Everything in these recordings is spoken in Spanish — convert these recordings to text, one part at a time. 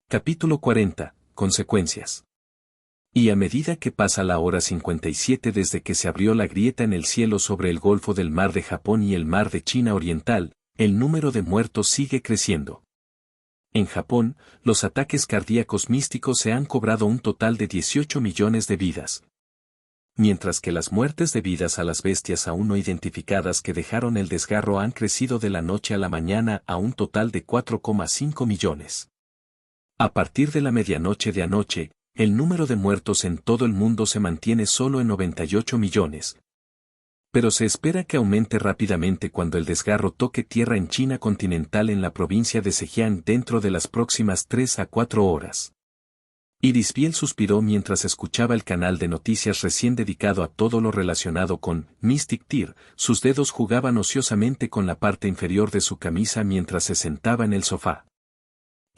Capítulo 40. Consecuencias. Y a medida que pasa la hora 57 desde que se abrió la grieta en el cielo sobre el Golfo del Mar de Japón y el Mar de China Oriental, el número de muertos sigue creciendo. En Japón, los ataques cardíacos místicos se han cobrado un total de 18 millones de vidas. Mientras que las muertes debidas a las bestias aún no identificadas que dejaron el desgarro han crecido de la noche a la mañana a un total de 4,5 millones. A partir de la medianoche de anoche, el número de muertos en todo el mundo se mantiene solo en 98 millones. Pero se espera que aumente rápidamente cuando el desgarro toque tierra en China continental en la provincia de Zhejiang dentro de las próximas 3 a 4 horas. Iris Biel suspiró mientras escuchaba el canal de noticias recién dedicado a todo lo relacionado con Mystic Tear. Sus dedos jugaban ociosamente con la parte inferior de su camisa mientras se sentaba en el sofá.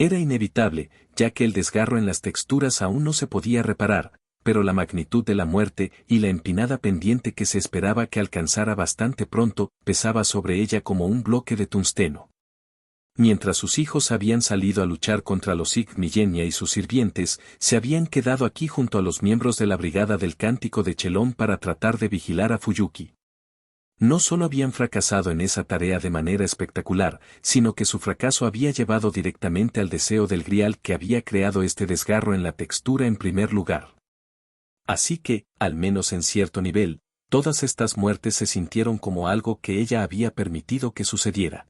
Era inevitable, ya que el desgarro en las texturas aún no se podía reparar, pero la magnitud de la muerte y la empinada pendiente que se esperaba que alcanzara bastante pronto pesaba sobre ella como un bloque de tungsteno. Mientras sus hijos habían salido a luchar contra los Igmillenia y sus sirvientes, se habían quedado aquí junto a los miembros de la Brigada del Cántico de Chelón para tratar de vigilar a Fuyuki. No solo habían fracasado en esa tarea de manera espectacular, sino que su fracaso había llevado directamente al deseo del Grial que había creado este desgarro en la textura en primer lugar. Así que, al menos en cierto nivel, todas estas muertes se sintieron como algo que ella había permitido que sucediera.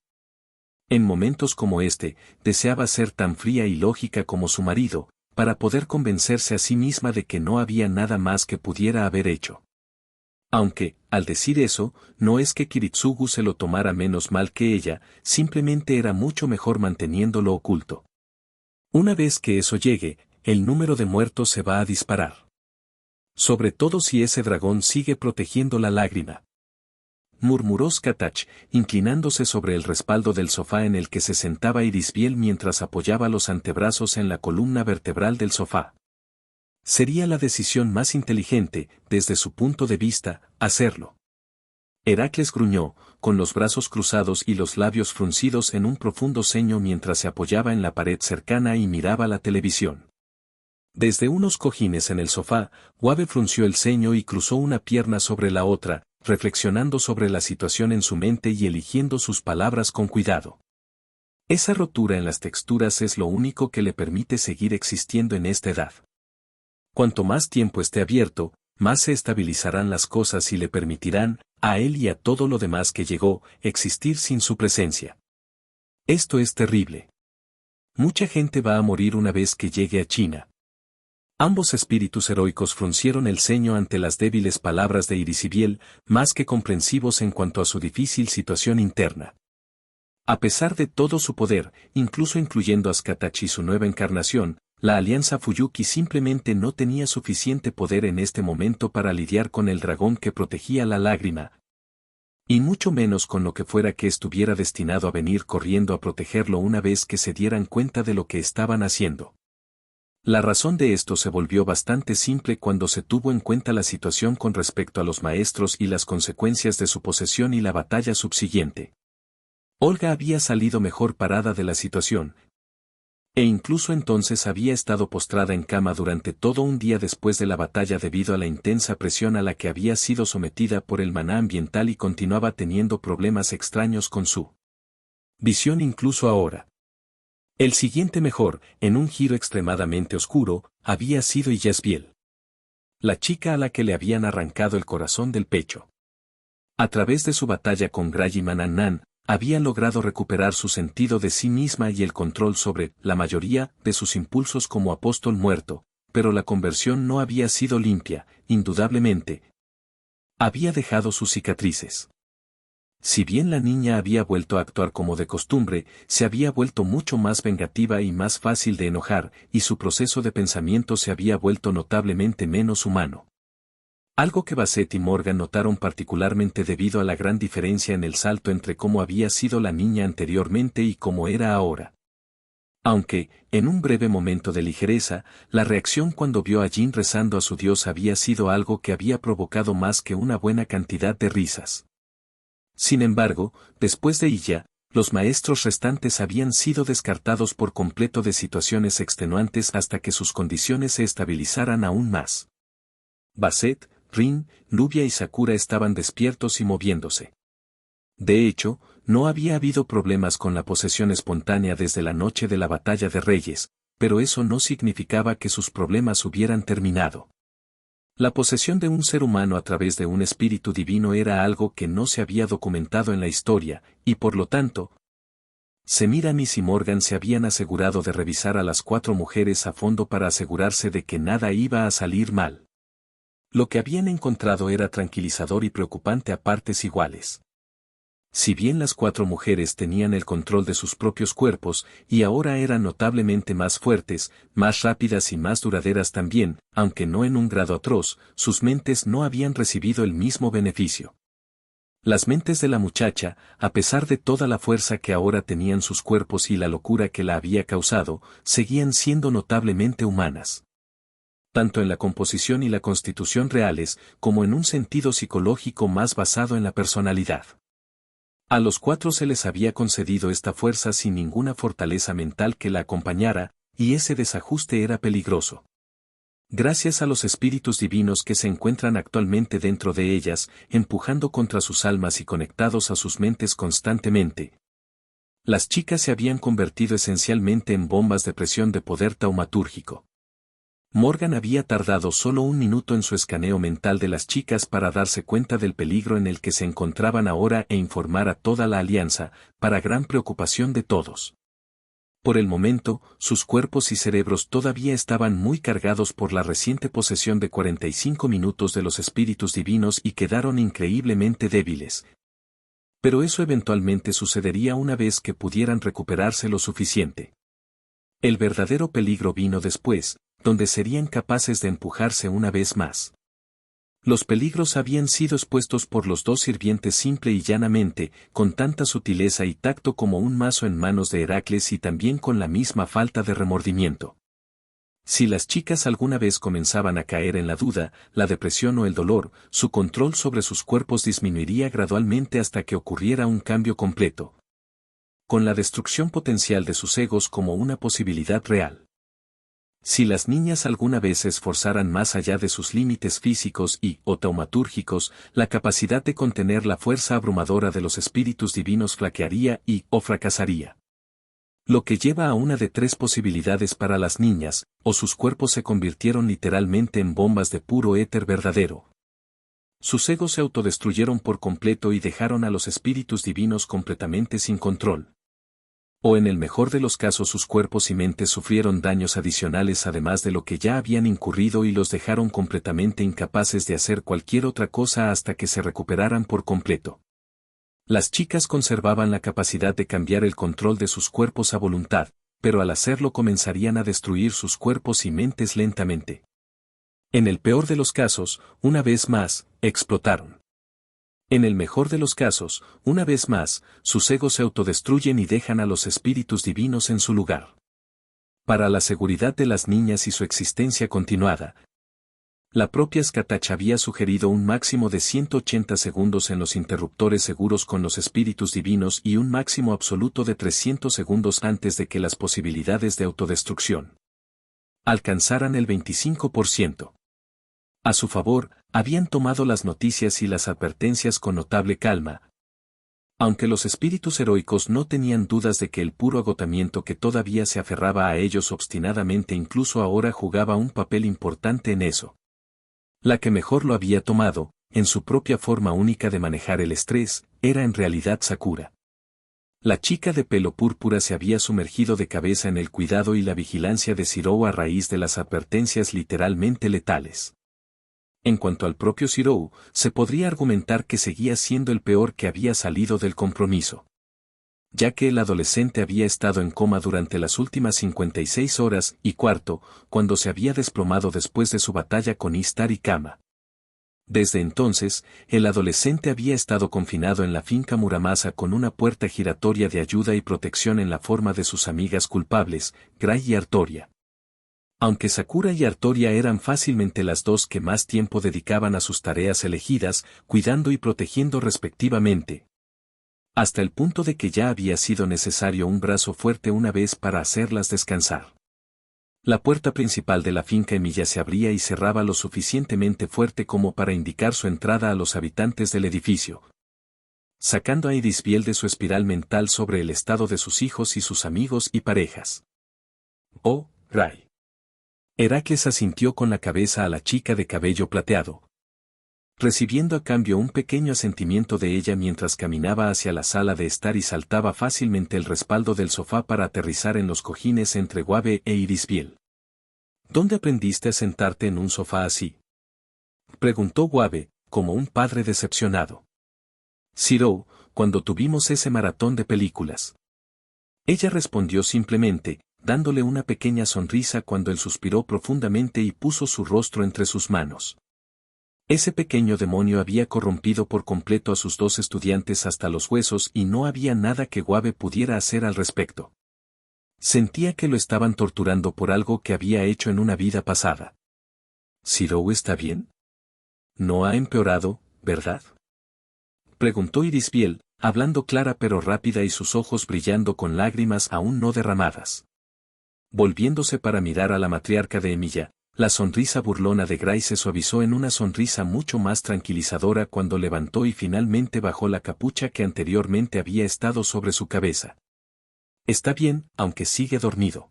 En momentos como este, deseaba ser tan fría y lógica como su marido, para poder convencerse a sí misma de que no había nada más que pudiera haber hecho. Aunque, al decir eso, no es que Kiritsugu se lo tomara menos mal que ella, simplemente era mucho mejor manteniéndolo oculto. Una vez que eso llegue, el número de muertos se va a disparar. Sobre todo si ese dragón sigue protegiendo la lágrima. Murmuró Skatach, inclinándose sobre el respaldo del sofá en el que se sentaba Iris Biel mientras apoyaba los antebrazos en la columna vertebral del sofá. Sería la decisión más inteligente, desde su punto de vista, hacerlo. Heracles gruñó, con los brazos cruzados y los labios fruncidos en un profundo ceño mientras se apoyaba en la pared cercana y miraba la televisión. Desde unos cojines en el sofá, Wabe frunció el ceño y cruzó una pierna sobre la otra, reflexionando sobre la situación en su mente y eligiendo sus palabras con cuidado. Esa rotura en las texturas es lo único que le permite seguir existiendo en esta edad. Cuanto más tiempo esté abierto, más se estabilizarán las cosas y le permitirán, a él y a todo lo demás que llegó, existir sin su presencia. Esto es terrible. Mucha gente va a morir una vez que llegue a China. Ambos espíritus heroicos fruncieron el ceño ante las débiles palabras de Iris Biel, más que comprensivos en cuanto a su difícil situación interna. A pesar de todo su poder, incluso incluyendo a Skatach y su nueva encarnación, la alianza Fuyuki simplemente no tenía suficiente poder en este momento para lidiar con el dragón que protegía la lágrima. Y mucho menos con lo que fuera que estuviera destinado a venir corriendo a protegerlo una vez que se dieran cuenta de lo que estaban haciendo. La razón de esto se volvió bastante simple cuando se tuvo en cuenta la situación con respecto a los maestros y las consecuencias de su posesión y la batalla subsiguiente. Olga había salido mejor parada de la situación, e incluso entonces había estado postrada en cama durante todo un día después de la batalla debido a la intensa presión a la que había sido sometida por el maná ambiental y continuaba teniendo problemas extraños con su visión incluso ahora. El siguiente mejor, en un giro extremadamente oscuro, había sido Iris Biel. La chica a la que le habían arrancado el corazón del pecho. A través de su batalla con Grayi Manannan, había logrado recuperar su sentido de sí misma y el control sobre la mayoría de sus impulsos como apóstol muerto, pero la conversión no había sido limpia, indudablemente. Había dejado sus cicatrices. Si bien la niña había vuelto a actuar como de costumbre, se había vuelto mucho más vengativa y más fácil de enojar, y su proceso de pensamiento se había vuelto notablemente menos humano. Algo que Bassett y Morgan notaron particularmente debido a la gran diferencia en el salto entre cómo había sido la niña anteriormente y cómo era ahora. Aunque, en un breve momento de ligereza, la reacción cuando vio a Jin rezando a su dios había sido algo que había provocado más que una buena cantidad de risas. Sin embargo, después de ella, Los maestros restantes habían sido descartados por completo de situaciones extenuantes hasta que sus condiciones se estabilizaran aún más. Basset, Rin, Nubia y Sakura estaban despiertos y moviéndose. De hecho, no había habido problemas con la posesión espontánea desde la noche de la Batalla de Reyes, pero eso no significaba que sus problemas hubieran terminado. La posesión de un ser humano a través de un espíritu divino era algo que no se había documentado en la historia, y por lo tanto, Semiramis y Morgan se habían asegurado de revisar a las 4 mujeres a fondo para asegurarse de que nada iba a salir mal. Lo que habían encontrado era tranquilizador y preocupante a partes iguales. Si bien las 4 mujeres tenían el control de sus propios cuerpos, y ahora eran notablemente más fuertes, más rápidas y más duraderas también, aunque no en un grado atroz, sus mentes no habían recibido el mismo beneficio. Las mentes de la muchacha, a pesar de toda la fuerza que ahora tenían sus cuerpos y la locura que la había causado, seguían siendo notablemente humanas. Tanto en la composición y la constitución reales, como en un sentido psicológico más basado en la personalidad. A los 4 se les había concedido esta fuerza sin ninguna fortaleza mental que la acompañara, y ese desajuste era peligroso. Gracias a los espíritus divinos que se encuentran actualmente dentro de ellas, empujando contra sus almas y conectados a sus mentes constantemente. Las chicas se habían convertido esencialmente en bombas de presión de poder taumatúrgico. Morgan había tardado solo 1 minuto en su escaneo mental de las chicas para darse cuenta del peligro en el que se encontraban ahora e informar a toda la alianza, para gran preocupación de todos. Por el momento, sus cuerpos y cerebros todavía estaban muy cargados por la reciente posesión de 45 minutos de los espíritus divinos y quedaron increíblemente débiles. Pero eso eventualmente sucedería una vez que pudieran recuperarse lo suficiente. El verdadero peligro vino después, donde serían capaces de empujarse una vez más. Los peligros habían sido expuestos por los 2 sirvientes simple y llanamente, con tanta sutileza y tacto como un mazo en manos de Heracles y también con la misma falta de remordimiento. Si las chicas alguna vez comenzaban a caer en la duda, la depresión o el dolor, su control sobre sus cuerpos disminuiría gradualmente hasta que ocurriera un cambio completo. Con la destrucción potencial de sus egos como una posibilidad real. Si las niñas alguna vez se esforzaran más allá de sus límites físicos o taumatúrgicos, la capacidad de contener la fuerza abrumadora de los espíritus divinos flaquearía o fracasaría. Lo que lleva a una de 3 posibilidades para las niñas, o sus cuerpos se convirtieron literalmente en bombas de puro éter verdadero. Sus egos se autodestruyeron por completo y dejaron a los espíritus divinos completamente sin control. O en el mejor de los casos sus cuerpos y mentes sufrieron daños adicionales además de lo que ya habían incurrido y los dejaron completamente incapaces de hacer cualquier otra cosa hasta que se recuperaran por completo. Las chicas conservaban la capacidad de cambiar el control de sus cuerpos a voluntad, pero al hacerlo comenzarían a destruir sus cuerpos y mentes lentamente. En el peor de los casos, una vez más, explotaron. En el mejor de los casos, una vez más, sus egos se autodestruyen y dejan a los espíritus divinos en su lugar. Para la seguridad de las niñas y su existencia continuada, la propia Skatach había sugerido un máximo de 180 segundos en los interruptores seguros con los espíritus divinos y un máximo absoluto de 300 segundos antes de que las posibilidades de autodestrucción alcanzaran el 25%. A su favor, habían tomado las noticias y las advertencias con notable calma. Aunque los espíritus heroicos no tenían dudas de que el puro agotamiento que todavía se aferraba a ellos obstinadamente incluso ahora jugaba un papel importante en eso. La que mejor lo había tomado, en su propia forma única de manejar el estrés, era en realidad Sakura. La chica de pelo púrpura se había sumergido de cabeza en el cuidado y la vigilancia de Zirou a raíz de las advertencias literalmente letales. En cuanto al propio Zirou, se podría argumentar que seguía siendo el peor que había salido del compromiso. Ya que el adolescente había estado en coma durante las últimas 56 horas y cuarto, cuando se había desplomado después de su batalla con Istar y Kama. Desde entonces, el adolescente había estado confinado en la finca Muramasa con una puerta giratoria de ayuda y protección en la forma de sus amigas culpables, Gray y Artoria. Aunque Sakura y Artoria eran fácilmente las 2 que más tiempo dedicaban a sus tareas elegidas, cuidando y protegiendo respectivamente. hasta el punto de que ya había sido necesario un brazo fuerte una vez para hacerlas descansar. La puerta principal de la finca Emilia se abría y cerraba lo suficientemente fuerte como para indicar su entrada a los habitantes del edificio, sacando a Irisbiel de su espiral mental sobre el estado de sus hijos y sus amigos y parejas. «Oh, Ray». Heracles asintió con la cabeza a la chica de cabello plateado, recibiendo a cambio un pequeño asentimiento de ella mientras caminaba hacia la sala de estar y saltaba fácilmente el respaldo del sofá para aterrizar en los cojines entre Guave e Irisbiel. «¿Dónde aprendiste a sentarte en un sofá así?», preguntó Guave, como un padre decepcionado. «Zero, cuando tuvimos ese maratón de películas». Ella respondió simplemente, dándole una pequeña sonrisa cuando él suspiró profundamente y puso su rostro entre sus manos. Ese pequeño demonio había corrompido por completo a sus dos estudiantes hasta los huesos y no había nada que Guave pudiera hacer al respecto. Sentía que lo estaban torturando por algo que había hecho en una vida pasada. «¿Zero está bien? No ha empeorado, ¿verdad?», preguntó Irisbiel, hablando clara pero rápida y sus ojos brillando con lágrimas aún no derramadas. Volviéndose para mirar a la matriarca de Emilia, la sonrisa burlona de Gray se suavizó en una sonrisa mucho más tranquilizadora cuando levantó y finalmente bajó la capucha que anteriormente había estado sobre su cabeza. «Está bien, aunque sigue dormido.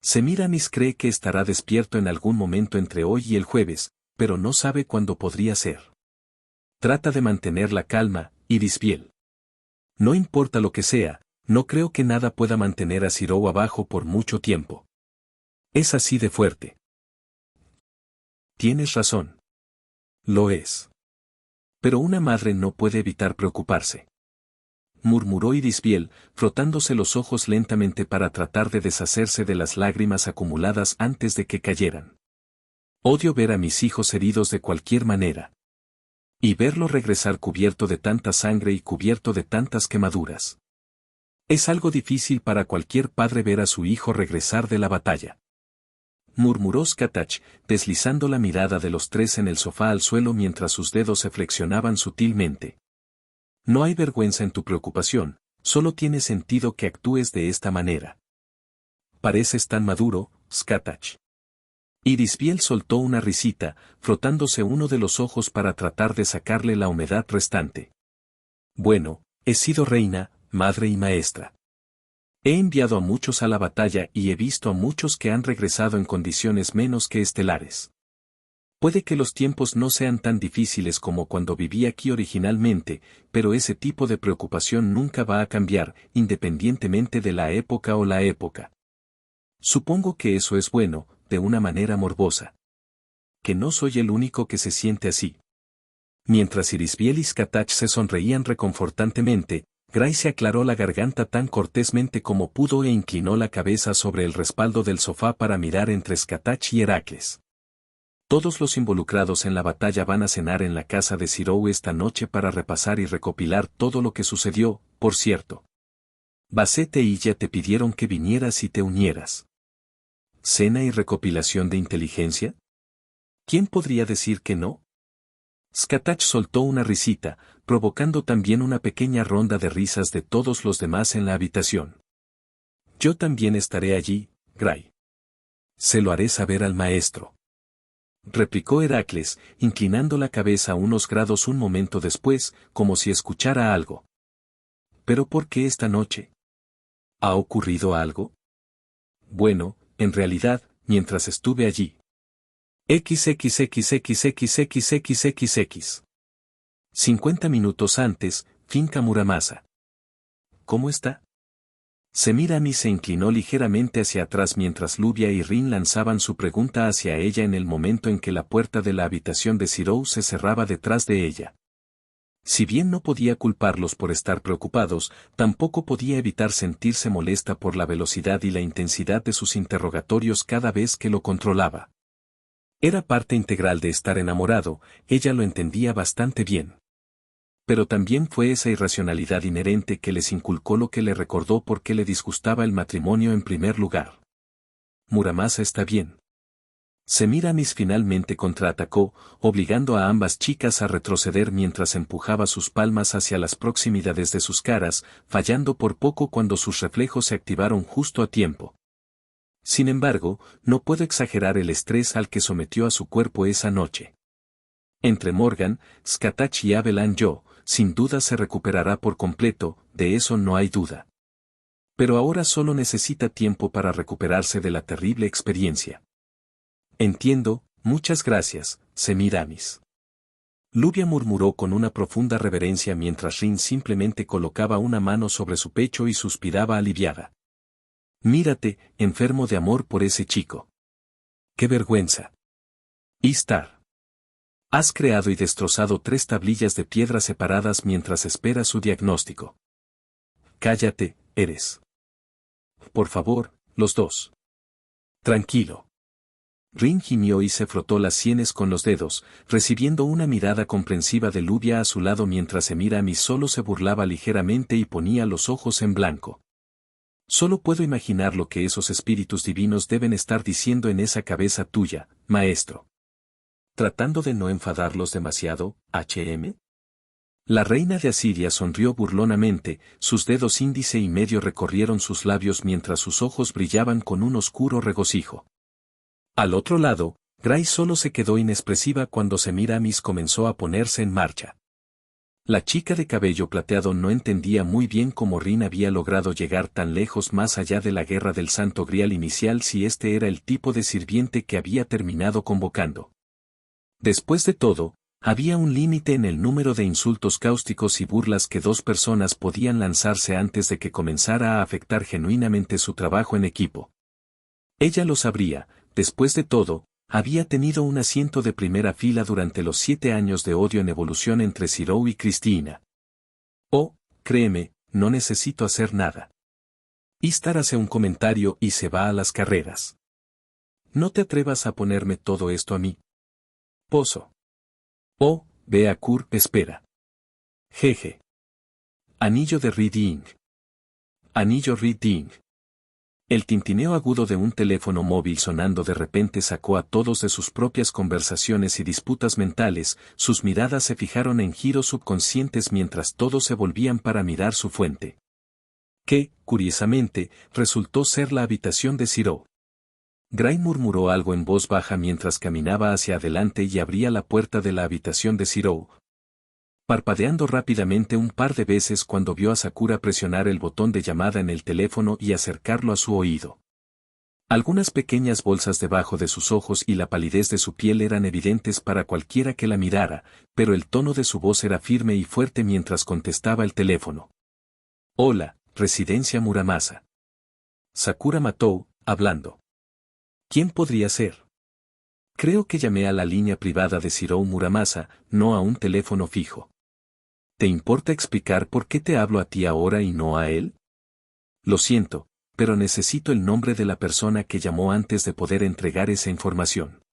Semiramis cree que estará despierto en algún momento entre hoy y el jueves, pero no sabe cuándo podría ser. Trata de mantener la calma, Irisbiel. No importa lo que sea, no creo que nada pueda mantener a Zero abajo por mucho tiempo. Es así de fuerte». «Tienes razón. Lo es. Pero una madre no puede evitar preocuparse», murmuró Irisbiel, frotándose los ojos lentamente para tratar de deshacerse de las lágrimas acumuladas antes de que cayeran. «Odio ver a mis hijos heridos de cualquier manera. Y verlo regresar cubierto de tanta sangre y cubierto de tantas quemaduras. Es algo difícil para cualquier padre ver a su hijo regresar de la batalla», murmuró Skatach, deslizando la mirada de los tres en el sofá al suelo mientras sus dedos se flexionaban sutilmente. «No hay vergüenza en tu preocupación, solo tiene sentido que actúes de esta manera. Pareces tan maduro, Skatach». Irisbiel soltó una risita, frotándose uno de los ojos para tratar de sacarle la humedad restante. «Bueno, he sido reina, madre y maestra. He enviado a muchos a la batalla y he visto a muchos que han regresado en condiciones menos que estelares. Puede que los tiempos no sean tan difíciles como cuando viví aquí originalmente, pero ese tipo de preocupación nunca va a cambiar, independientemente de la época o la época. Supongo que eso es bueno, de una manera morbosa. Que no soy el único que se siente así». Mientras Irisbiel y Skatach se sonreían reconfortantemente, Gray se aclaró la garganta tan cortésmente como pudo e inclinó la cabeza sobre el respaldo del sofá para mirar entre Skatach y Heracles. «Todos los involucrados en la batalla van a cenar en la casa de Zero esta noche para repasar y recopilar todo lo que sucedió, por cierto. Basete y ella te pidieron que vinieras y te unieras». ¿Cena y recopilación de inteligencia? ¿Quién podría decir que no? Skatach soltó una risita, provocando también una pequeña ronda de risas de todos los demás en la habitación. «Yo también estaré allí, Gray. Se lo haré saber al maestro», replicó Heracles, inclinando la cabeza unos grados un momento después, como si escuchara algo. «¿Pero por qué esta noche? ¿Ha ocurrido algo?». «Bueno, en realidad, mientras estuve allí. XXXXXXXXX. 50 minutos antes, finca Muramasa. ¿Cómo está?». Semiramis se inclinó ligeramente hacia atrás mientras Luvia y Rin lanzaban su pregunta hacia ella en el momento en que la puerta de la habitación de Zero se cerraba detrás de ella. Si bien no podía culparlos por estar preocupados, tampoco podía evitar sentirse molesta por la velocidad y la intensidad de sus interrogatorios cada vez que lo controlaba. Era parte integral de estar enamorado, ella lo entendía bastante bien. Pero también fue esa irracionalidad inherente que les inculcó lo que le recordó por qué le disgustaba el matrimonio en primer lugar. «Muramasa está bien. Semiramis finalmente contraatacó, obligando a ambas chicas a retroceder mientras empujaba sus palmas hacia las proximidades de sus caras, fallando por poco cuando sus reflejos se activaron justo a tiempo. Sin embargo, no puedo exagerar el estrés al que sometió a su cuerpo esa noche. Entre Morgan, Skatach y Abelan sin duda se recuperará por completo, de eso no hay duda. Pero ahora solo necesita tiempo para recuperarse de la terrible experiencia. Entiendo, muchas gracias, Semiramis. Lluvia murmuró con una profunda reverencia mientras Rin simplemente colocaba una mano sobre su pecho y suspiraba aliviada. Mírate, enfermo de amor por ese chico. ¡Qué vergüenza! Istar. Has creado y destrozado 3 tablillas de piedra separadas mientras esperas su diagnóstico. Cállate, eres. Por favor, los dos. Tranquilo. Rin gimió y se frotó las sienes con los dedos, recibiendo una mirada comprensiva de Lluvia a su lado mientras Semiramis solo se burlaba ligeramente y ponía los ojos en blanco. Solo puedo imaginar lo que esos espíritus divinos deben estar diciendo en esa cabeza tuya, maestro. Tratando de no enfadarlos demasiado, ¿hm? La reina de Asiria sonrió burlonamente, sus dedos índice y medio recorrieron sus labios mientras sus ojos brillaban con un oscuro regocijo. Al otro lado, Grace solo se quedó inexpresiva cuando Semiramis comenzó a ponerse en marcha. La chica de cabello plateado no entendía muy bien cómo Rin había logrado llegar tan lejos más allá de la guerra del Santo Grial inicial si este era el tipo de sirviente que había terminado convocando. Después de todo, había un límite en el número de insultos cáusticos y burlas que 2 personas podían lanzarse antes de que comenzara a afectar genuinamente su trabajo en equipo. Ella lo sabría. Después de todo, había tenido un asiento de primera fila durante los 7 años de odio en evolución entre Zero y Cristina. Oh, créeme, no necesito hacer nada. Istar hace un comentario y se va a las carreras. No te atrevas a ponerme todo esto a mí. Pozo. Oh, Bea Kur, espera. Jeje. Anillo de Reading. Anillo Reading. El tintineo agudo de un teléfono móvil sonando de repente sacó a todos de sus propias conversaciones y disputas mentales, sus miradas se fijaron en giros subconscientes mientras todos se volvían para mirar su fuente. Que, curiosamente, resultó ser la habitación de Zero. Gray murmuró algo en voz baja mientras caminaba hacia adelante y abría la puerta de la habitación de Zero, parpadeando rápidamente un par de veces cuando vio a Sakura presionar el botón de llamada en el teléfono y acercarlo a su oído. Algunas pequeñas bolsas debajo de sus ojos y la palidez de su piel eran evidentes para cualquiera que la mirara, pero el tono de su voz era firme y fuerte mientras contestaba el teléfono. Hola, Residencia Muramasa. Sakura Matou, hablando. ¿Quién podría ser? Creo que llamé a la línea privada de Zero Muramasa, no a un teléfono fijo. ¿Te importa explicar por qué te hablo a ti ahora y no a él? Lo siento, pero necesito el nombre de la persona que llamó antes de poder entregar esa información.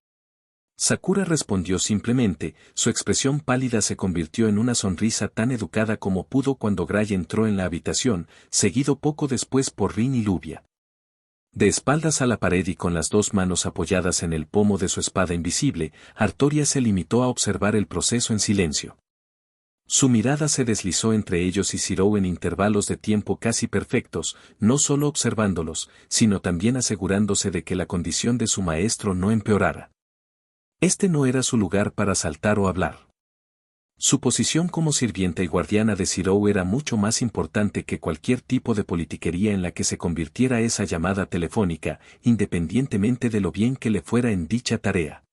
Sakura respondió simplemente, su expresión pálida se convirtió en una sonrisa tan educada como pudo cuando Gray entró en la habitación, seguido poco después por Rin y Lluvia. De espaldas a la pared y con las 2 manos apoyadas en el pomo de su espada invisible, Artoria se limitó a observar el proceso en silencio. Su mirada se deslizó entre ellos y Zero en intervalos de tiempo casi perfectos, no solo observándolos, sino también asegurándose de que la condición de su maestro no empeorara. Este no era su lugar para saltar o hablar. Su posición como sirvienta y guardiana de Zero era mucho más importante que cualquier tipo de politiquería en la que se convirtiera esa llamada telefónica, independientemente de lo bien que le fuera en dicha tarea.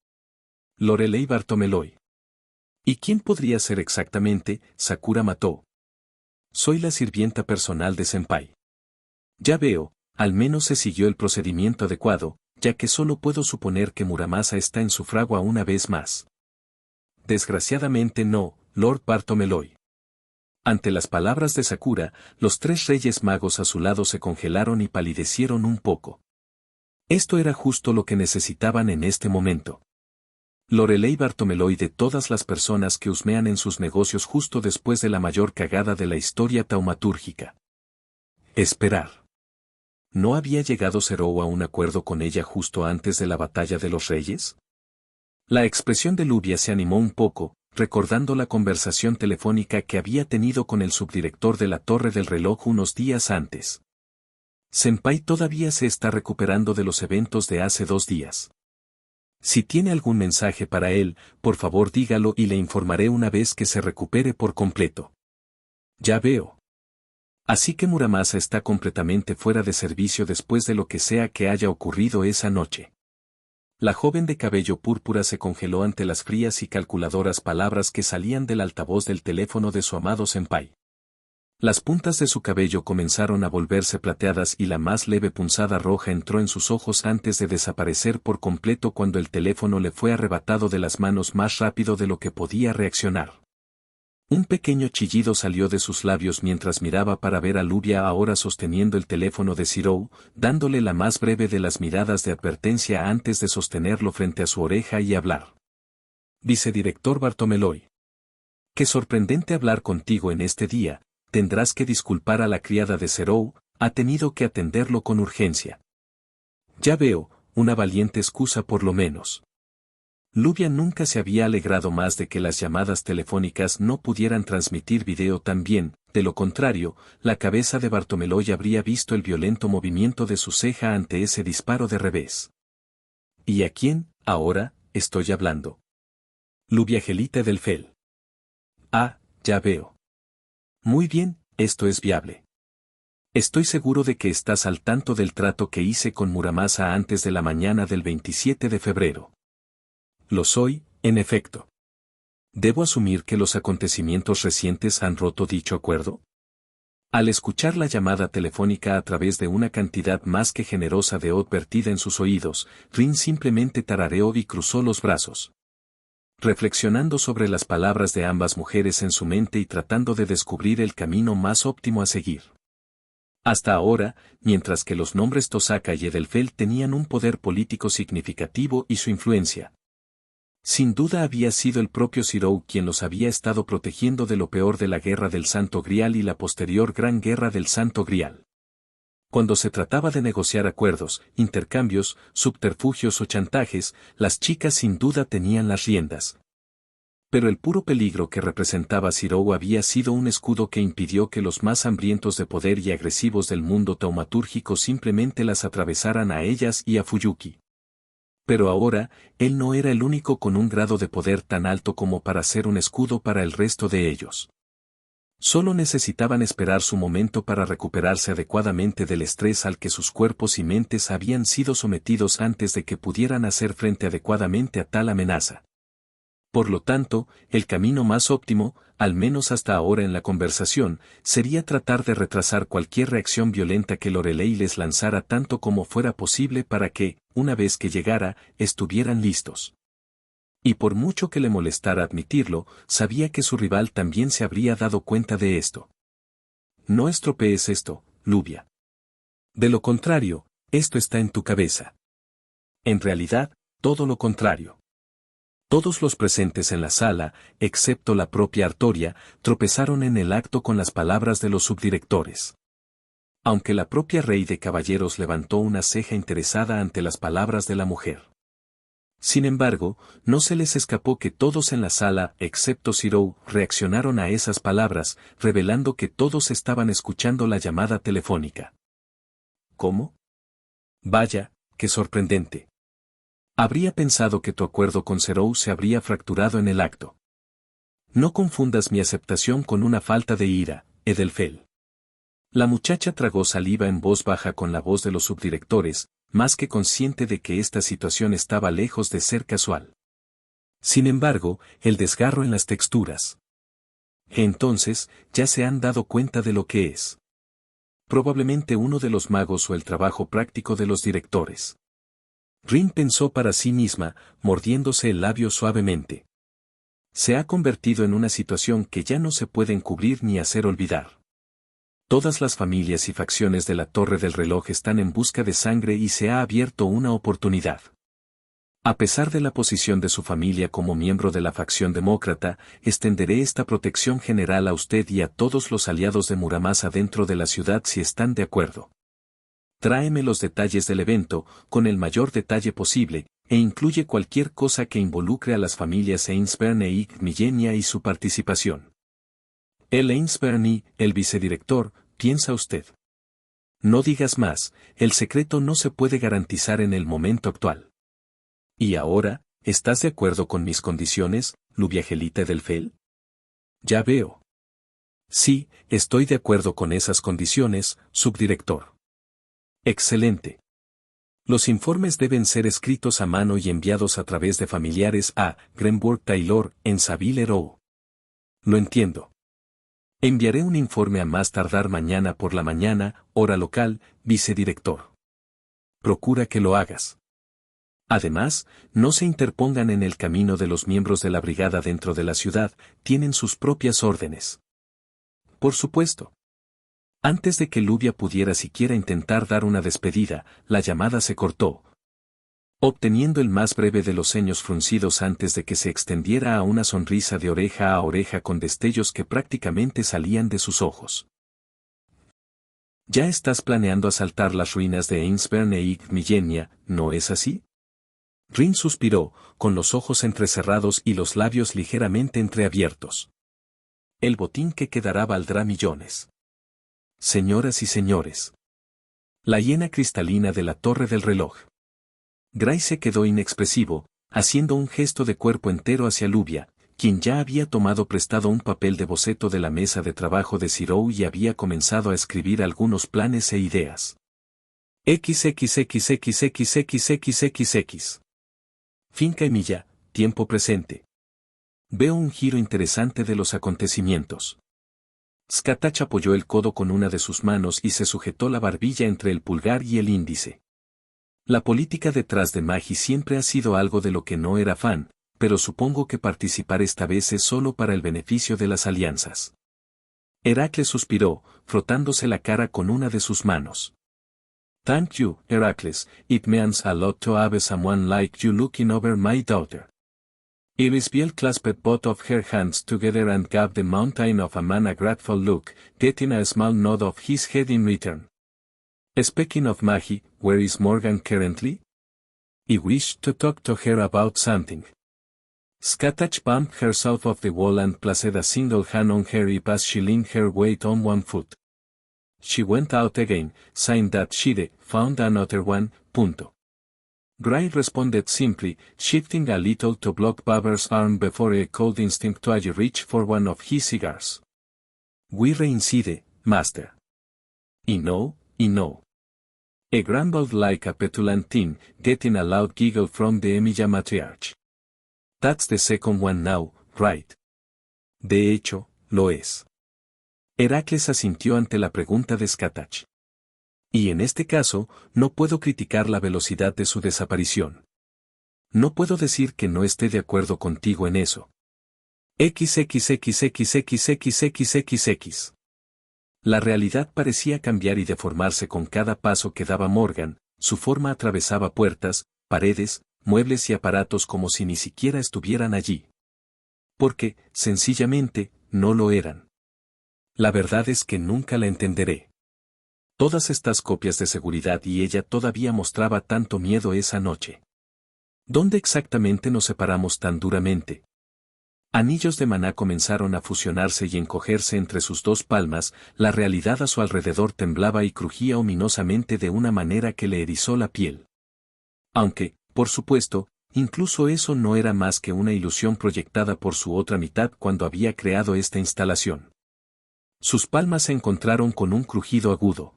Lorelei Bartomeloy. ¿Y quién podría ser exactamente? Sakura Matou. Soy la sirvienta personal de Senpai. Ya veo, al menos se siguió el procedimiento adecuado, ya que solo puedo suponer que Muramasa está en su fragua una vez más. Desgraciadamente no, Lord Bartomeloy. Ante las palabras de Sakura, los 3 reyes magos a su lado se congelaron y palidecieron un poco. Esto era justo lo que necesitaban en este momento. Lorelei Bartomeloy, de todas las personas que husmean en sus negocios justo después de la mayor cagada de la historia taumatúrgica. Esperar. ¿No había llegado Zerou a un acuerdo con ella justo antes de la batalla de los reyes? La expresión de Lubia se animó un poco, recordando la conversación telefónica que había tenido con el subdirector de la Torre del Reloj unos días antes. Senpai todavía se está recuperando de los eventos de hace 2 días. Si tiene algún mensaje para él, por favor dígalo y le informaré una vez que se recupere por completo. Ya veo. Así que Muramasa está completamente fuera de servicio después de lo que sea que haya ocurrido esa noche. La joven de cabello púrpura se congeló ante las frías y calculadoras palabras que salían del altavoz del teléfono de su amado senpai. Las puntas de su cabello comenzaron a volverse plateadas y la más leve punzada roja entró en sus ojos antes de desaparecer por completo cuando el teléfono le fue arrebatado de las manos más rápido de lo que podía reaccionar. Un pequeño chillido salió de sus labios mientras miraba para ver a Lubia ahora sosteniendo el teléfono de Zerou, dándole la más breve de las miradas de advertencia antes de sostenerlo frente a su oreja y hablar. Vicedirector Bartomeloy. Qué sorprendente hablar contigo en este día. Tendrás que disculpar a la criada de Zerou, ha tenido que atenderlo con urgencia. Ya veo, una valiente excusa por lo menos. Lubia nunca se había alegrado más de que las llamadas telefónicas no pudieran transmitir video tan bien, de lo contrario, la cabeza de Bartomeloy habría visto el violento movimiento de su ceja ante ese disparo de revés. ¿Y a quién, ahora, estoy hablando? Lubia Gelita del Fel. Ah, ya veo. Muy bien, esto es viable. Estoy seguro de que estás al tanto del trato que hice con Muramasa antes de la mañana del 27 de febrero. Lo soy, en efecto. ¿Debo asumir que los acontecimientos recientes han roto dicho acuerdo? Al escuchar la llamada telefónica a través de una cantidad más que generosa de odd vertida en sus oídos, Rin simplemente tarareó y cruzó los brazos. Reflexionando sobre las palabras de ambas mujeres en su mente y tratando de descubrir el camino más óptimo a seguir. Hasta ahora, mientras que los nombres Tosaka y Edelfelt tenían un poder político significativo y su influencia. Sin duda había sido el propio Zerou quien los había estado protegiendo de lo peor de la Guerra del Santo Grial y la posterior Gran Guerra del Santo Grial. Cuando se trataba de negociar acuerdos, intercambios, subterfugios o chantajes, las chicas sin duda tenían las riendas. Pero el puro peligro que representaba Zerou había sido un escudo que impidió que los más hambrientos de poder y agresivos del mundo taumatúrgico simplemente las atravesaran a ellas y a Fuyuki. Pero ahora, él no era el único con un grado de poder tan alto como para ser un escudo para el resto de ellos. Solo necesitaban esperar su momento para recuperarse adecuadamente del estrés al que sus cuerpos y mentes habían sido sometidos antes de que pudieran hacer frente adecuadamente a tal amenaza. Por lo tanto, el camino más óptimo, al menos hasta ahora en la conversación, sería tratar de retrasar cualquier reacción violenta que Lorelei les lanzara tanto como fuera posible para que, una vez que llegara, estuvieran listos. Y por mucho que le molestara admitirlo, sabía que su rival también se habría dado cuenta de esto. No estropees esto, Lubia. De lo contrario, esto está en tu cabeza. En realidad, todo lo contrario. Todos los presentes en la sala, excepto la propia Artoria, tropezaron en el acto con las palabras de los subdirectores. Aunque la propia Rey de Caballeros levantó una ceja interesada ante las palabras de la mujer. Sin embargo, no se les escapó que todos en la sala, excepto Zerou, reaccionaron a esas palabras, revelando que todos estaban escuchando la llamada telefónica. ¿Cómo? Vaya, qué sorprendente. Habría pensado que tu acuerdo con Zerou se habría fracturado en el acto. No confundas mi aceptación con una falta de ira, Edelfelt. La muchacha tragó saliva en voz baja con la voz de los subdirectores, más que consciente de que esta situación estaba lejos de ser casual. Sin embargo, el desgarro en las texturas. Entonces, ya se han dado cuenta de lo que es. Probablemente uno de los magos o el trabajo práctico de los directores. Rin pensó para sí misma, mordiéndose el labio suavemente. Se ha convertido en una situación que ya no se puede encubrir ni hacer olvidar. Todas las familias y facciones de la Torre del Reloj están en busca de sangre y se ha abierto una oportunidad. A pesar de la posición de su familia como miembro de la facción demócrata, extenderé esta protección general a usted y a todos los aliados de Muramasa dentro de la ciudad si están de acuerdo. Tráeme los detalles del evento, con el mayor detalle posible, e incluye cualquier cosa que involucre a las familias Ainsburn e Igmillenia y su participación. El Ainsburn y, el vicedirector, piensa usted. No digas más, el secreto no se puede garantizar en el momento actual. Y ahora, ¿estás de acuerdo con mis condiciones, Lubiagelita Edelfelt? Ya veo. Sí, estoy de acuerdo con esas condiciones, subdirector. Excelente. Los informes deben ser escritos a mano y enviados a través de familiares a Grenburg Taylor, en Savile Row. Lo entiendo. Enviaré un informe a más tardar mañana por la mañana, hora local, vicedirector. Procura que lo hagas. Además, no se interpongan en el camino de los miembros de la brigada dentro de la ciudad, tienen sus propias órdenes. Por supuesto. Antes de que Lubia pudiera siquiera intentar dar una despedida, la llamada se cortó, obteniendo el más breve de los ceños fruncidos antes de que se extendiera a una sonrisa de oreja a oreja con destellos que prácticamente salían de sus ojos. Ya estás planeando asaltar las ruinas de Ainsburn e Igmillenia, ¿no es así? Rin suspiró, con los ojos entrecerrados y los labios ligeramente entreabiertos. El botín que quedará valdrá millones. Señoras y señores. La hiena cristalina de la torre del reloj. Gray se quedó inexpresivo, haciendo un gesto de cuerpo entero hacia Lubia, quien ya había tomado prestado un papel de boceto de la mesa de trabajo de Zirou y había comenzado a escribir algunos planes e ideas. XXXXXXXX. Finca y milla, tiempo presente. Veo un giro interesante de los acontecimientos. Skatach apoyó el codo con una de sus manos y se sujetó la barbilla entre el pulgar y el índice. La política detrás de Magi siempre ha sido algo de lo que no era fan, pero supongo que participar esta vez es solo para el beneficio de las alianzas. Heracles suspiró, frotándose la cara con una de sus manos. Thank you, Heracles, it means a lot to have someone like you looking over my daughter. Irisbiel clasped both of her hands together and gave the mountain of a man a grateful look, getting a small nod of his head in return. Speaking of Magi, where is Morgan currently? I wish to talk to her about something. Skatach bumped herself off the wall and placed a single hand on her hip as she leaned her weight on one foot. She went out again, saying that she'd found another one, punto. Gray responded simply, shifting a little to block Baber's arm before a cold instinctually reached for one of his cigars. We reincide, master. I know. A grumbled like a petulant teen, getting a loud giggle from the Emilia matriarch. That's the second one now, right? De hecho, lo es. Heracles asintió ante la pregunta de Skatach. Y en este caso, no puedo criticar la velocidad de su desaparición. No puedo decir que no esté de acuerdo contigo en eso. XXXXXXXXX. La realidad parecía cambiar y deformarse con cada paso que daba Morgan, su forma atravesaba puertas, paredes, muebles y aparatos como si ni siquiera estuvieran allí. Porque, sencillamente, no lo eran. La verdad es que nunca la entenderé. Todas estas copias de seguridad y ella todavía mostraba tanto miedo esa noche. ¿Dónde exactamente nos separamos tan duramente? Anillos de maná comenzaron a fusionarse y encogerse entre sus dos palmas, la realidad a su alrededor temblaba y crujía ominosamente de una manera que le erizó la piel. Aunque, por supuesto, incluso eso no era más que una ilusión proyectada por su otra mitad cuando había creado esta instalación. Sus palmas se encontraron con un crujido agudo.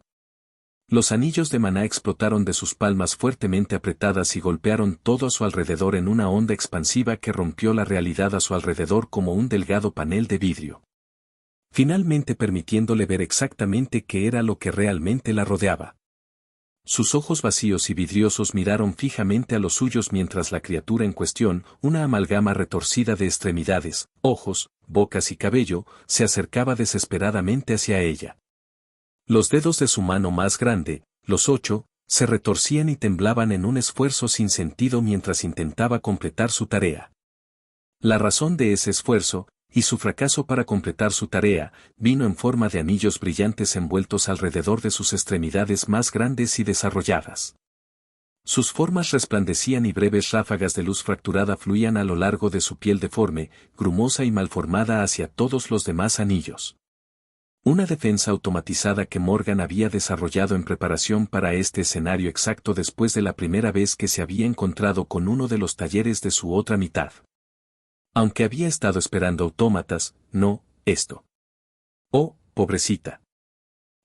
Los anillos de maná explotaron de sus palmas fuertemente apretadas y golpearon todo a su alrededor en una onda expansiva que rompió la realidad a su alrededor como un delgado panel de vidrio. Finalmente permitiéndole ver exactamente qué era lo que realmente la rodeaba. Sus ojos vacíos y vidriosos miraron fijamente a los suyos mientras la criatura en cuestión, una amalgama retorcida de extremidades, ojos, bocas y cabello, se acercaba desesperadamente hacia ella. Los dedos de su mano más grande, los 8, se retorcían y temblaban en un esfuerzo sin sentido mientras intentaba completar su tarea. La razón de ese esfuerzo, y su fracaso para completar su tarea, vino en forma de anillos brillantes envueltos alrededor de sus extremidades más grandes y desarrolladas. Sus formas resplandecían y breves ráfagas de luz fracturada fluían a lo largo de su piel deforme, grumosa y malformada hacia todos los demás anillos. Una defensa automatizada que Morgan había desarrollado en preparación para este escenario exacto después de la primera vez que se había encontrado con uno de los talleres de su otra mitad. Aunque había estado esperando autómatas, no, esto. Oh, pobrecita.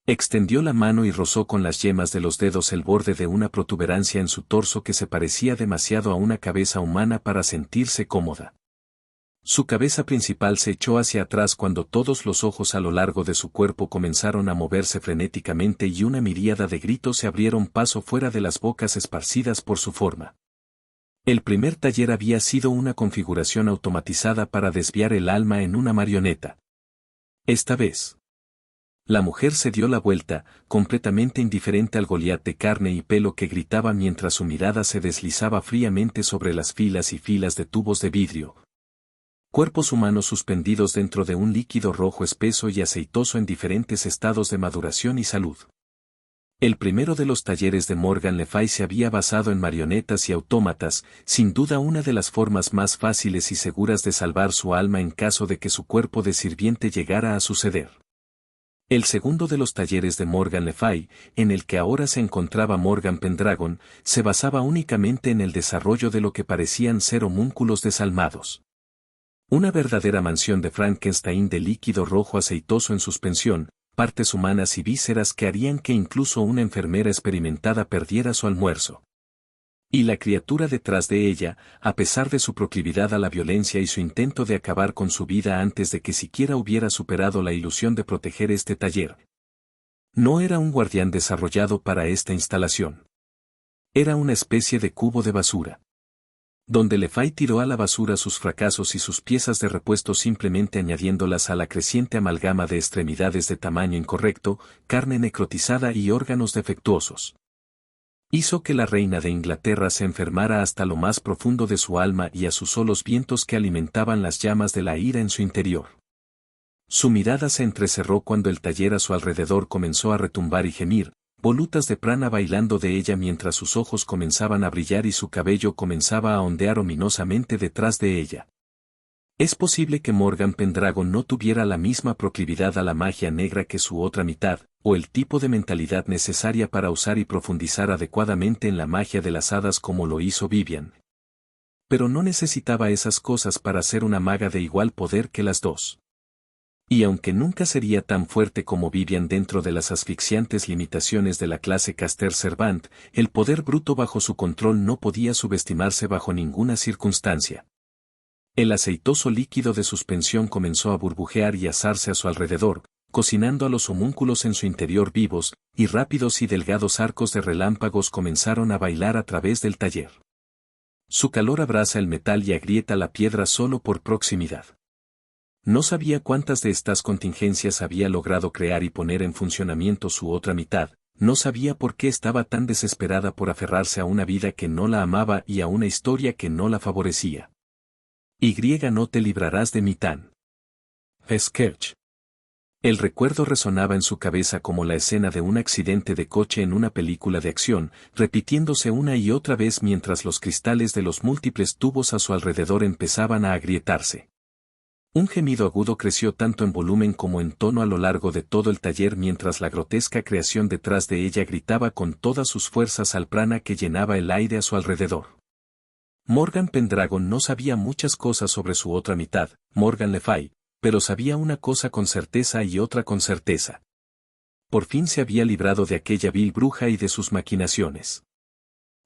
Extendió la mano y rozó con las yemas de los dedos el borde de una protuberancia en su torso que se parecía demasiado a una cabeza humana para sentirse cómoda. Su cabeza principal se echó hacia atrás cuando todos los ojos a lo largo de su cuerpo comenzaron a moverse frenéticamente y una miríada de gritos se abrieron paso fuera de las bocas esparcidas por su forma. El primer taller había sido una configuración automatizada para desviar el alma en una marioneta. Esta vez, la mujer se dio la vuelta, completamente indiferente al Goliat de carne y pelo que gritaba mientras su mirada se deslizaba fríamente sobre las filas y filas de tubos de vidrio. Cuerpos humanos suspendidos dentro de un líquido rojo espeso y aceitoso en diferentes estados de maduración y salud. El primero de los talleres de Morgan Le Fay se había basado en marionetas y autómatas, sin duda una de las formas más fáciles y seguras de salvar su alma en caso de que su cuerpo de sirviente llegara a suceder. El segundo de los talleres de Morgan Le Fay, en el que ahora se encontraba Morgan Pendragon, se basaba únicamente en el desarrollo de lo que parecían ser homúnculos desalmados. Una verdadera mansión de Frankenstein de líquido rojo aceitoso en suspensión, partes humanas y vísceras que harían que incluso una enfermera experimentada perdiera su almuerzo. Y la criatura detrás de ella, a pesar de su proclividad a la violencia y su intento de acabar con su vida antes de que siquiera hubiera superado la ilusión de proteger este taller. No era un guardián desarrollado para esta instalación. Era una especie de cubo de basura. Donde Le Fay tiró a la basura sus fracasos y sus piezas de repuesto simplemente añadiéndolas a la creciente amalgama de extremidades de tamaño incorrecto, carne necrotizada y órganos defectuosos. Hizo que la reina de Inglaterra se enfermara hasta lo más profundo de su alma y azuzó los vientos que alimentaban las llamas de la ira en su interior. Su mirada se entrecerró cuando el taller a su alrededor comenzó a retumbar y gemir, volutas de prana bailando de ella mientras sus ojos comenzaban a brillar y su cabello comenzaba a ondear ominosamente detrás de ella. Es posible que Morgan Pendragon no tuviera la misma proclividad a la magia negra que su otra mitad, o el tipo de mentalidad necesaria para usar y profundizar adecuadamente en la magia de las hadas como lo hizo Vivian. Pero no necesitaba esas cosas para ser una maga de igual poder que las dos. Y aunque nunca sería tan fuerte como Vivian dentro de las asfixiantes limitaciones de la clase Caster Servant, el poder bruto bajo su control no podía subestimarse bajo ninguna circunstancia. El aceitoso líquido de suspensión comenzó a burbujear y asarse a su alrededor, cocinando a los homúnculos en su interior vivos, y rápidos y delgados arcos de relámpagos comenzaron a bailar a través del taller. Su calor abrasa el metal y agrieta la piedra solo por proximidad. No sabía cuántas de estas contingencias había logrado crear y poner en funcionamiento su otra mitad, no sabía por qué estaba tan desesperada por aferrarse a una vida que no la amaba y a una historia que no la favorecía. Y no te librarás de mí tan. Scourge. El recuerdo resonaba en su cabeza como la escena de un accidente de coche en una película de acción, repitiéndose una y otra vez mientras los cristales de los múltiples tubos a su alrededor empezaban a agrietarse. Un gemido agudo creció tanto en volumen como en tono a lo largo de todo el taller mientras la grotesca creación detrás de ella gritaba con todas sus fuerzas al prana que llenaba el aire a su alrededor. Morgan Pendragon no sabía muchas cosas sobre su otra mitad, Morgan Le Fay, pero sabía una cosa con certeza y otra con certeza. Por fin se había librado de aquella vil bruja y de sus maquinaciones.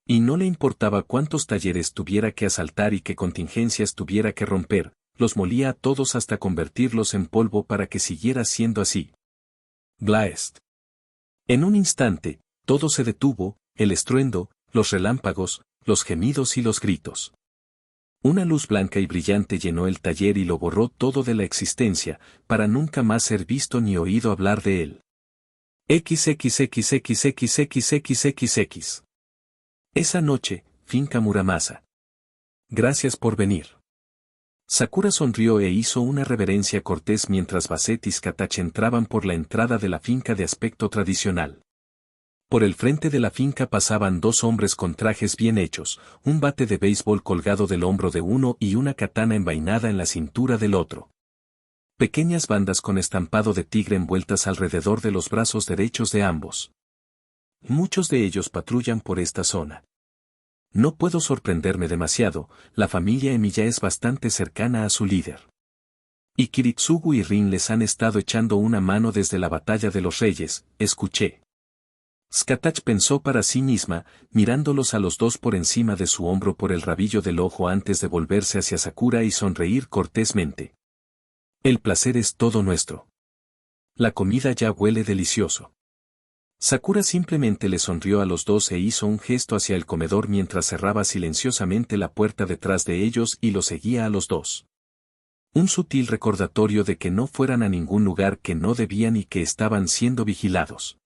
Y no le importaba cuántos talleres tuviera que asaltar y qué contingencias tuviera que romper, los molía a todos hasta convertirlos en polvo para que siguiera siendo así. Blaest. En un instante, todo se detuvo, el estruendo, los relámpagos, los gemidos y los gritos. Una luz blanca y brillante llenó el taller y lo borró todo de la existencia, para nunca más ser visto ni oído hablar de él. XXXXXXXXX. Esa noche, Finca Muramasa. Gracias por venir. Sakura sonrió e hizo una reverencia cortés mientras Basset y Skatach entraban por la entrada de la finca de aspecto tradicional. Por el frente de la finca pasaban dos hombres con trajes bien hechos, un bate de béisbol colgado del hombro de uno y una katana envainada en la cintura del otro. Pequeñas bandas con estampado de tigre envueltas alrededor de los brazos derechos de ambos. Muchos de ellos patrullan por esta zona. No puedo sorprenderme demasiado, la familia Emiya es bastante cercana a su líder. Y Kiritsugu y Rin les han estado echando una mano desde la batalla de los reyes, escuché. Skatach pensó para sí misma, mirándolos a los dos por encima de su hombro por el rabillo del ojo antes de volverse hacia Sakura y sonreír cortésmente. El placer es todo nuestro. La comida ya huele delicioso. Sakura simplemente le sonrió a los dos e hizo un gesto hacia el comedor mientras cerraba silenciosamente la puerta detrás de ellos y los seguía a los dos. Un sutil recordatorio de que no fueran a ningún lugar que no debían y que estaban siendo vigilados.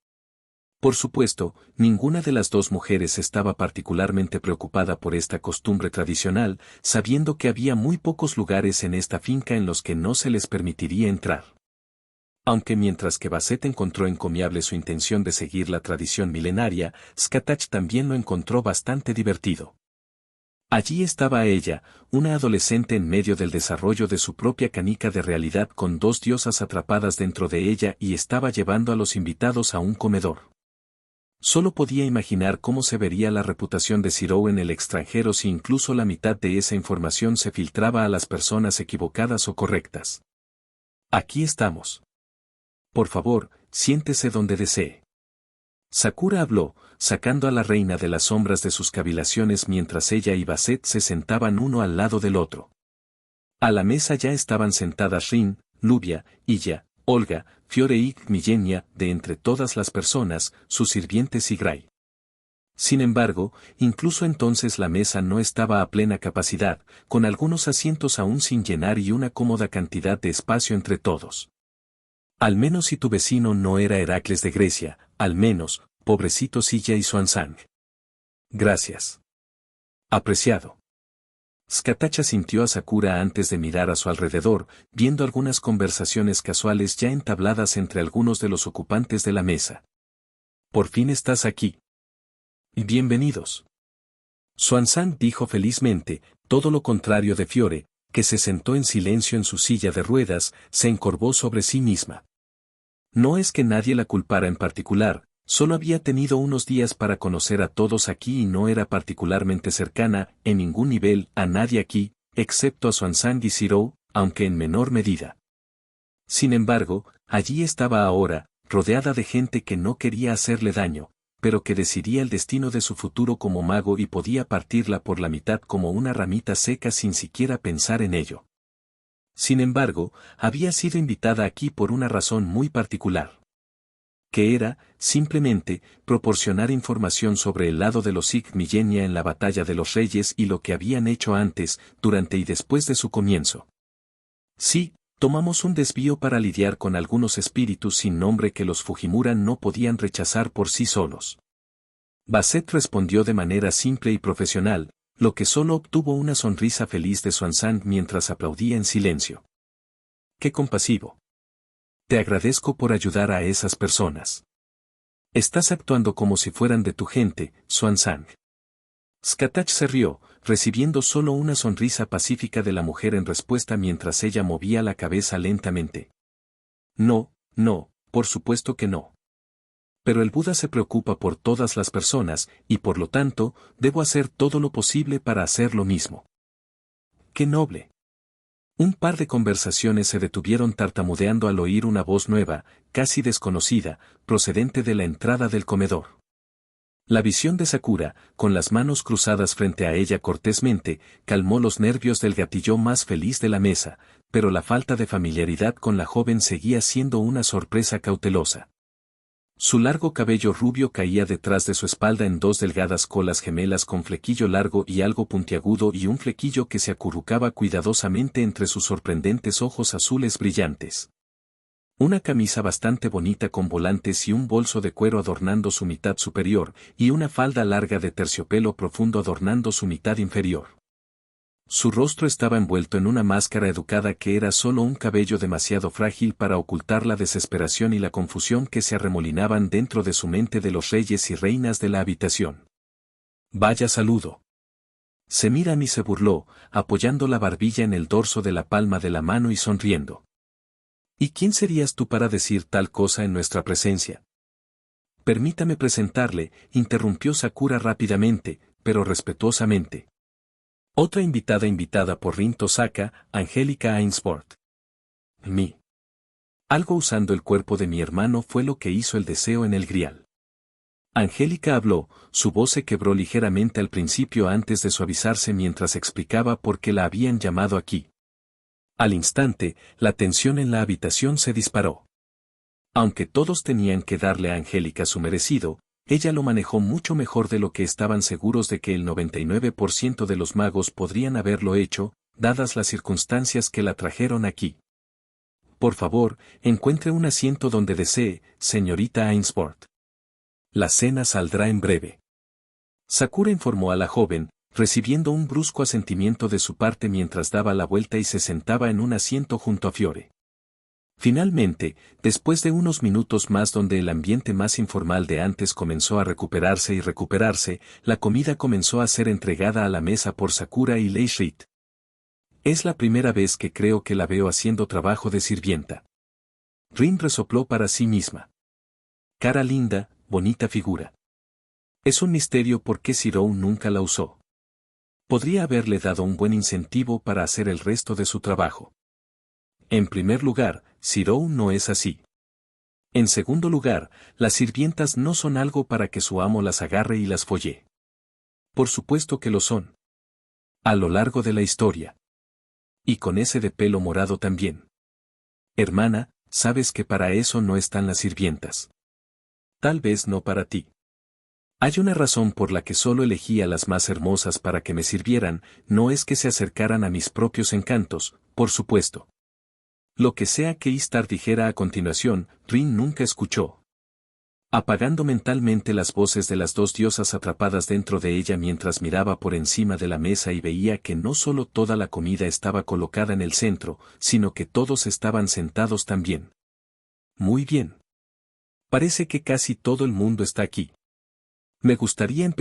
Por supuesto, ninguna de las dos mujeres estaba particularmente preocupada por esta costumbre tradicional, sabiendo que había muy pocos lugares en esta finca en los que no se les permitiría entrar. Aunque mientras que Basset encontró encomiable su intención de seguir la tradición milenaria, Skatach también lo encontró bastante divertido. Allí estaba ella, una adolescente en medio del desarrollo de su propia canica de realidad con dos diosas atrapadas dentro de ella y estaba llevando a los invitados a un comedor. Solo podía imaginar cómo se vería la reputación de Zero en el extranjero si incluso la mitad de esa información se filtraba a las personas equivocadas o correctas. Aquí estamos. Por favor, siéntese donde desee. Sakura habló, sacando a la reina de las sombras de sus cavilaciones mientras ella y Basset se sentaban uno al lado del otro. A la mesa ya estaban sentadas Rin, Nubia, Iya, Olga, Fiore y Millenia, de entre todas las personas, sus sirvientes y Gray. Sin embargo, incluso entonces la mesa no estaba a plena capacidad, con algunos asientos aún sin llenar y una cómoda cantidad de espacio entre todos. Al menos si tu vecino no era Heracles de Grecia, al menos, pobrecito Silla y Xuanzang. Gracias. Apreciado. Skatach asintió a Sakura antes de mirar a su alrededor, viendo algunas conversaciones casuales ya entabladas entre algunos de los ocupantes de la mesa. Por fin estás aquí. Bienvenidos. Xuanzang dijo felizmente, todo lo contrario de Fiore, que se sentó en silencio en su silla de ruedas, se encorvó sobre sí misma. No es que nadie la culpara en particular, solo había tenido unos días para conocer a todos aquí y no era particularmente cercana, en ningún nivel, a nadie aquí, excepto a Xuanzang y Zero, aunque en menor medida. Sin embargo, allí estaba ahora, rodeada de gente que no quería hacerle daño, pero que decidía el destino de su futuro como mago y podía partirla por la mitad como una ramita seca sin siquiera pensar en ello. Sin embargo, había sido invitada aquí por una razón muy particular. Que era, simplemente, proporcionar información sobre el lado de los Sig Millenia en la batalla de los reyes y lo que habían hecho antes, durante y después de su comienzo. Sí, tomamos un desvío para lidiar con algunos espíritus sin nombre que los Fujimura no podían rechazar por sí solos. Basset respondió de manera simple y profesional, lo que solo obtuvo una sonrisa feliz de Xuanzang mientras aplaudía en silencio. ¡Qué compasivo! Te agradezco por ayudar a esas personas. Estás actuando como si fueran de tu gente, Xuanzang. Skatach se rió, recibiendo solo una sonrisa pacífica de la mujer en respuesta mientras ella movía la cabeza lentamente. No, por supuesto que no. Pero el Buda se preocupa por todas las personas, y por lo tanto, debo hacer todo lo posible para hacer lo mismo. ¡Qué noble! Un par de conversaciones se detuvieron tartamudeando al oír una voz nueva, casi desconocida, procedente de la entrada del comedor. La visión de Sakura, con las manos cruzadas frente a ella cortésmente, calmó los nervios del gatillo más feliz de la mesa, pero la falta de familiaridad con la joven seguía siendo una sorpresa cautelosa. Su largo cabello rubio caía detrás de su espalda en dos delgadas colas gemelas con flequillo largo y algo puntiagudo y un flequillo que se acurrucaba cuidadosamente entre sus sorprendentes ojos azules brillantes. Una camisa bastante bonita con volantes y un bolso de cuero adornando su mitad superior, y una falda larga de terciopelo profundo adornando su mitad inferior. Su rostro estaba envuelto en una máscara educada que era solo un cabello demasiado frágil para ocultar la desesperación y la confusión que se arremolinaban dentro de su mente de los reyes y reinas de la habitación. Vaya saludo. Se miran y se burló, apoyando la barbilla en el dorso de la palma de la mano y sonriendo. ¿Y quién serías tú para decir tal cosa en nuestra presencia? Permítame presentarle, interrumpió Sakura rápidamente, pero respetuosamente. Otra invitada por Rin Tosaka, Angélica Ainsworth. Algo usando el cuerpo de mi hermano fue lo que hizo el deseo en el grial. Angélica habló, su voz se quebró ligeramente al principio antes de suavizarse mientras explicaba por qué la habían llamado aquí. Al instante, la tensión en la habitación se disparó. Aunque todos tenían que darle a Angélica su merecido, ella lo manejó mucho mejor de lo que estaban seguros de que el 99% de los magos podrían haberlo hecho, dadas las circunstancias que la trajeron aquí. Por favor, encuentre un asiento donde desee, señorita Ainsworth. La cena saldrá en breve. Sakura informó a la joven, recibiendo un brusco asentimiento de su parte mientras daba la vuelta y se sentaba en un asiento junto a Fiore. Finalmente, después de unos minutos más donde el ambiente más informal de antes comenzó a recuperarse, la comida comenzó a ser entregada a la mesa por Sakura y Lei Shrit. Es la primera vez que creo que la veo haciendo trabajo de sirvienta. Rin resopló para sí misma. Cara linda, bonita figura. Es un misterio por qué Zirou nunca la usó. Podría haberle dado un buen incentivo para hacer el resto de su trabajo. En primer lugar, Zirou no es así. En segundo lugar, las sirvientas no son algo para que su amo las agarre y las folle. Por supuesto que lo son. A lo largo de la historia. Y con ese de pelo morado también. Hermana, sabes que para eso no están las sirvientas. Tal vez no para ti. Hay una razón por la que solo elegí a las más hermosas para que me sirvieran, no es que se acercaran a mis propios encantos, por supuesto. Lo que sea que Istar dijera a continuación, Rin nunca escuchó. Apagando mentalmente las voces de las dos diosas atrapadas dentro de ella mientras miraba por encima de la mesa y veía que no solo toda la comida estaba colocada en el centro, sino que todos estaban sentados también. Muy bien. Parece que casi todo el mundo está aquí. Me gustaría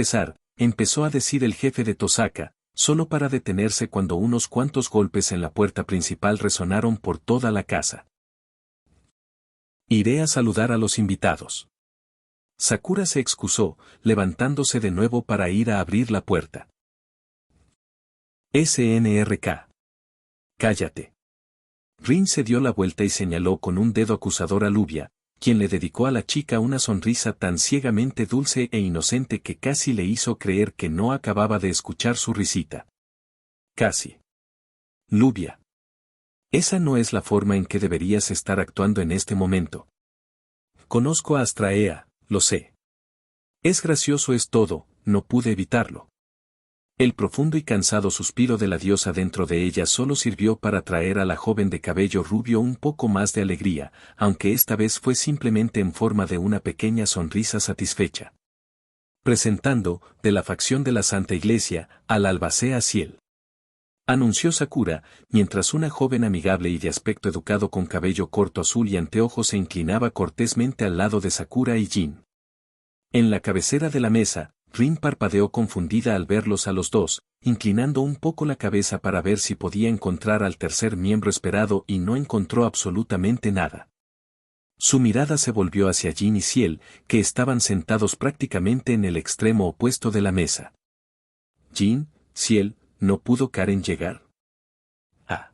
empezó a decir el jefe de Tosaka, solo para detenerse cuando unos cuantos golpes en la puerta principal resonaron por toda la casa. Iré a saludar a los invitados. Sakura se excusó, levantándose de nuevo para ir a abrir la puerta. SNRK. Cállate. Rin se dio la vuelta y señaló con un dedo acusador a Lluvia, quien le dedicó a la chica una sonrisa tan ciegamente dulce e inocente que casi le hizo creer que no acababa de escuchar su risita. Casi. Lluvia. Esa no es la forma en que deberías estar actuando en este momento. Conozco a Astraea, lo sé. Es gracioso es todo, no pude evitarlo. El profundo y cansado suspiro de la diosa dentro de ella solo sirvió para traer a la joven de cabello rubio un poco más de alegría, aunque esta vez fue simplemente en forma de una pequeña sonrisa satisfecha. Presentando, de la facción de la Santa Iglesia, al albacea Ciel. Anunció Sakura, mientras una joven amigable y de aspecto educado con cabello corto azul y anteojos se inclinaba cortésmente al lado de Sakura y Jin. En la cabecera de la mesa, Rin parpadeó confundida al verlos a los dos, inclinando un poco la cabeza para ver si podía encontrar al tercer miembro esperado y no encontró absolutamente nada. Su mirada se volvió hacia Jin y Ciel, que estaban sentados prácticamente en el extremo opuesto de la mesa. Jin, Ciel, ¿no pudo Karen llegar? Ah.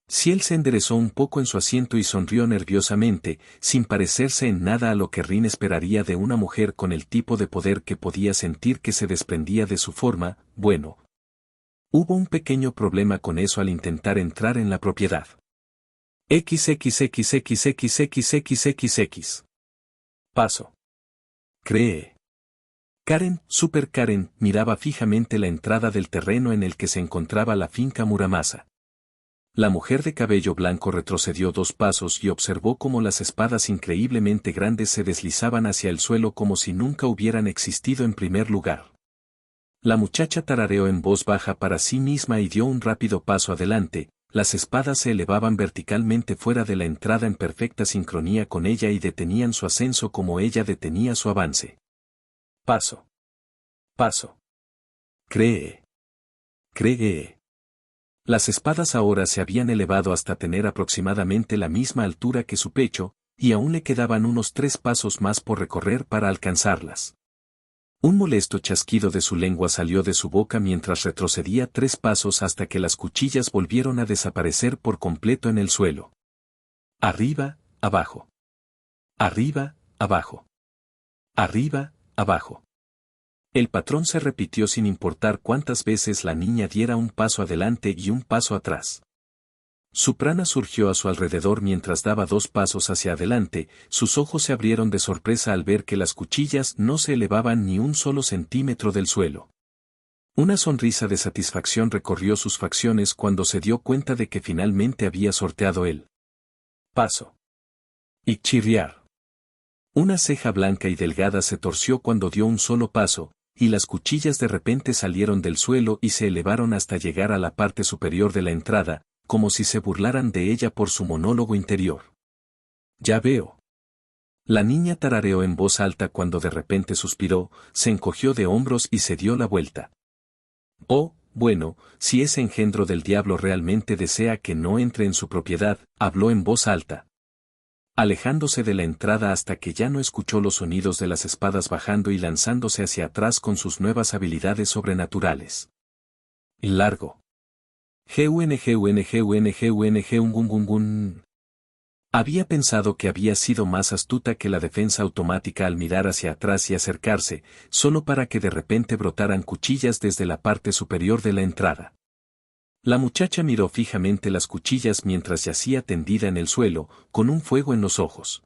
Ciel se enderezó un poco en su asiento y sonrió nerviosamente, sin parecerse en nada a lo que Rin esperaría de una mujer con el tipo de poder que podía sentir que se desprendía de su forma. Bueno. Hubo un pequeño problema con eso al intentar entrar en la propiedad. XXXXXXXXX. Paso. Cree. Karen, Super Karen, miraba fijamente la entrada del terreno en el que se encontraba la finca Muramasa. La mujer de cabello blanco retrocedió 2 pasos y observó cómo las espadas increíblemente grandes se deslizaban hacia el suelo como si nunca hubieran existido en primer lugar. La muchacha tarareó en voz baja para sí misma y dio un rápido paso adelante. Las espadas se elevaban verticalmente fuera de la entrada en perfecta sincronía con ella y detenían su ascenso como ella detenía su avance. Paso. Paso. Cree. Cree. Las espadas ahora se habían elevado hasta tener aproximadamente la misma altura que su pecho, y aún le quedaban unos 3 pasos más por recorrer para alcanzarlas. Un molesto chasquido de su lengua salió de su boca mientras retrocedía 3 pasos hasta que las cuchillas volvieron a desaparecer por completo en el suelo. Arriba, abajo. Arriba, abajo. Arriba, abajo. El patrón se repitió sin importar cuántas veces la niña diera un paso adelante y un paso atrás. Su prana surgió a su alrededor mientras daba 2 pasos hacia adelante, sus ojos se abrieron de sorpresa al ver que las cuchillas no se elevaban ni un solo centímetro del suelo. Una sonrisa de satisfacción recorrió sus facciones cuando se dio cuenta de que finalmente había sorteado el paso. Y chirriar. Una ceja blanca y delgada se torció cuando dio un solo paso, y las cuchillas de repente salieron del suelo y se elevaron hasta llegar a la parte superior de la entrada, como si se burlaran de ella por su monólogo interior. Ya veo. La niña tarareó en voz alta cuando de repente suspiró, se encogió de hombros y se dio la vuelta. Oh, bueno, si ese engendro del diablo realmente desea que no entre en su propiedad, habló en voz alta, alejándose de la entrada hasta que ya no escuchó los sonidos de las espadas bajando y lanzándose hacia atrás con sus nuevas habilidades sobrenaturales. Largo. Gun. Había pensado que había sido más astuta que la defensa automática al mirar hacia atrás y acercarse, solo para que de repente brotaran cuchillas desde la parte superior de la entrada. La muchacha miró fijamente las cuchillas mientras yacía tendida en el suelo, con un fuego en los ojos.